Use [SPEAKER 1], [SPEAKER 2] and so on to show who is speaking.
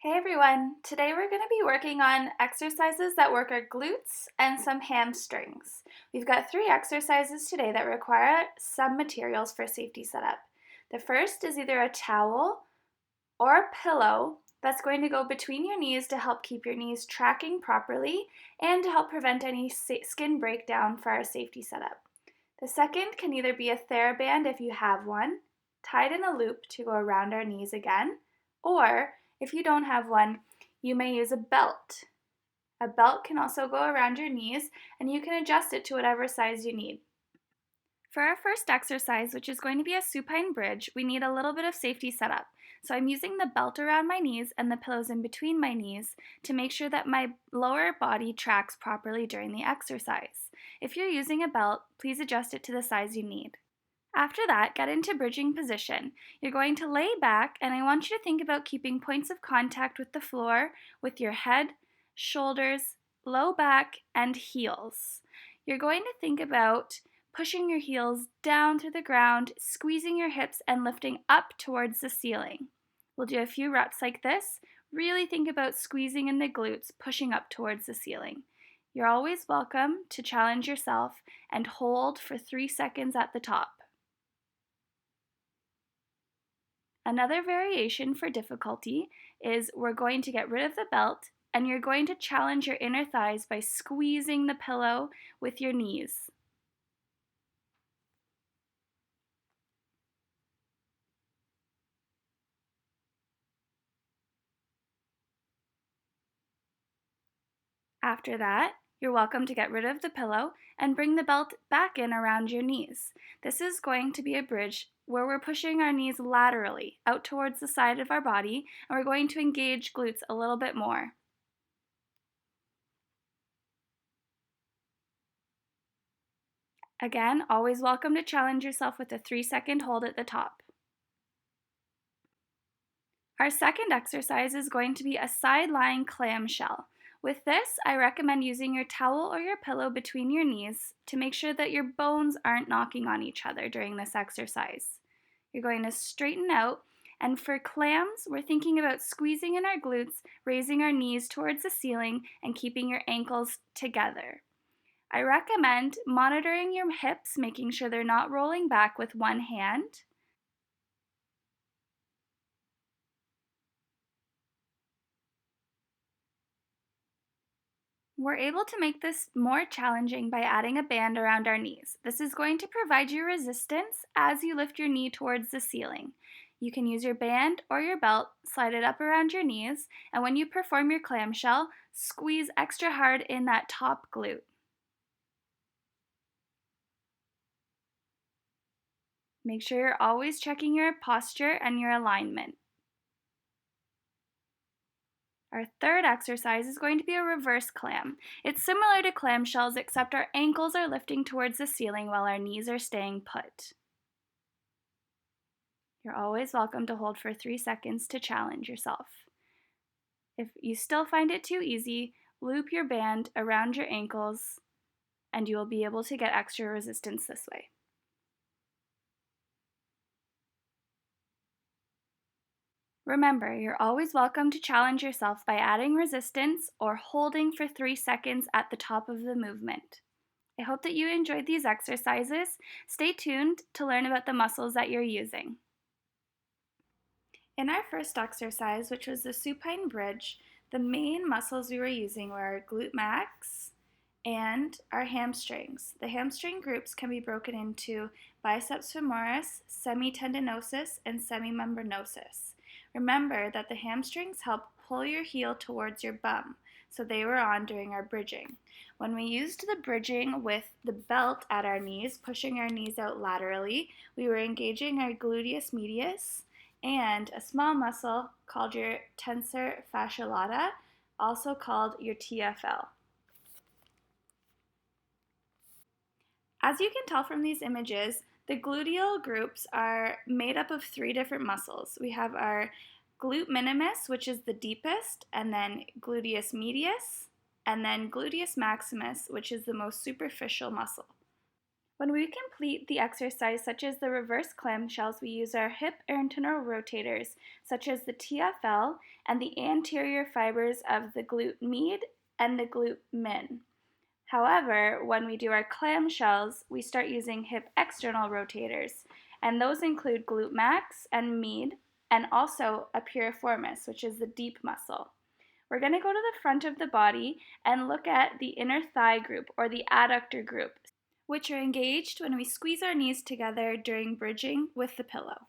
[SPEAKER 1] Hey everyone! Today we're going to be working on exercises that work our glutes and some hamstrings. We've got 3 exercises today that require some materials for safety setup. The first is either a towel or a pillow that's going to go between your knees to help keep your knees tracking properly and to help prevent any skin breakdown for our safety setup. The second can either be a TheraBand if you have one, tied in a loop to go around our knees again, or if you don't have one, you may use a belt. A belt can also go around your knees and you can adjust it to whatever size you need. For our first exercise, which is going to be a supine bridge, we need a little bit of safety setup. So I'm using the belt around my knees and the pillows in between my knees to make sure that my lower body tracks properly during the exercise. If you're using a belt, please adjust it to the size you need. After that, get into bridging position. You're going to lay back, and I want you to think about keeping points of contact with the floor with your head, shoulders, low back, and heels. You're going to think about pushing your heels down through the ground, squeezing your hips, and lifting up towards the ceiling. We'll do a few reps like this. Really think about squeezing in the glutes, pushing up towards the ceiling. You're always welcome to challenge yourself and hold for 3 seconds at the top. Another variation for difficulty is we're going to get rid of the belt and you're going to challenge your inner thighs by squeezing the pillow with your knees. After that, you're welcome to get rid of the pillow and bring the belt back in around your knees. This is going to be a bridge where we're pushing our knees laterally out towards the side of our body, and we're going to engage glutes a little bit more. Again, always welcome to challenge yourself with a 3-second hold at the top. Our second exercise is going to be a side-lying clamshell. With this, I recommend using your towel or your pillow between your knees to make sure that your bones aren't knocking on each other during this exercise. You're going to straighten out, and for clams, we're thinking about squeezing in our glutes, raising our knees towards the ceiling, and keeping your ankles together. I recommend monitoring your hips, making sure they're not rolling back with one hand. We're able to make this more challenging by adding a band around our knees. This is going to provide you resistance as you lift your knee towards the ceiling. You can use your band or your belt, slide it up around your knees, and when you perform your clamshell, squeeze extra hard in that top glute. Make sure you're always checking your posture and your alignment. Our third exercise is going to be a reverse clam. It's similar to clamshells, except our ankles are lifting towards the ceiling while our knees are staying put. You're always welcome to hold for 3 seconds to challenge yourself. If you still find it too easy, loop your band around your ankles and you will be able to get extra resistance this way. Remember, you're always welcome to challenge yourself by adding resistance or holding for 3 seconds at the top of the movement. I hope that you enjoyed these exercises. Stay tuned to learn about the muscles that you're using. In our first exercise, which was the supine bridge, the main muscles we were using were our glute max and our hamstrings. The hamstring groups can be broken into biceps femoris, semitendinosus, and semimembranosus. Remember that the hamstrings help pull your heel towards your bum, so they were on during our bridging. When we used the bridging with the belt at our knees, pushing our knees out laterally, we were engaging our gluteus medius and a small muscle called your tensor fasciae lata, also called your TFL. As you can tell from these images, the gluteal groups are made up of 3 different muscles. We have our glute minimus, which is the deepest, and then gluteus medius, and then gluteus maximus, which is the most superficial muscle. When we complete the exercise, such as the reverse clamshells, we use our hip internal rotators, such as the TFL and the anterior fibers of the glute med and the glute min. However, when we do our clamshells, we start using hip external rotators, and those include glute max and med, and also a piriformis, which is the deep muscle. We're going to go to the front of the body and look at the inner thigh group or the adductor group, which are engaged when we squeeze our knees together during bridging with the pillow.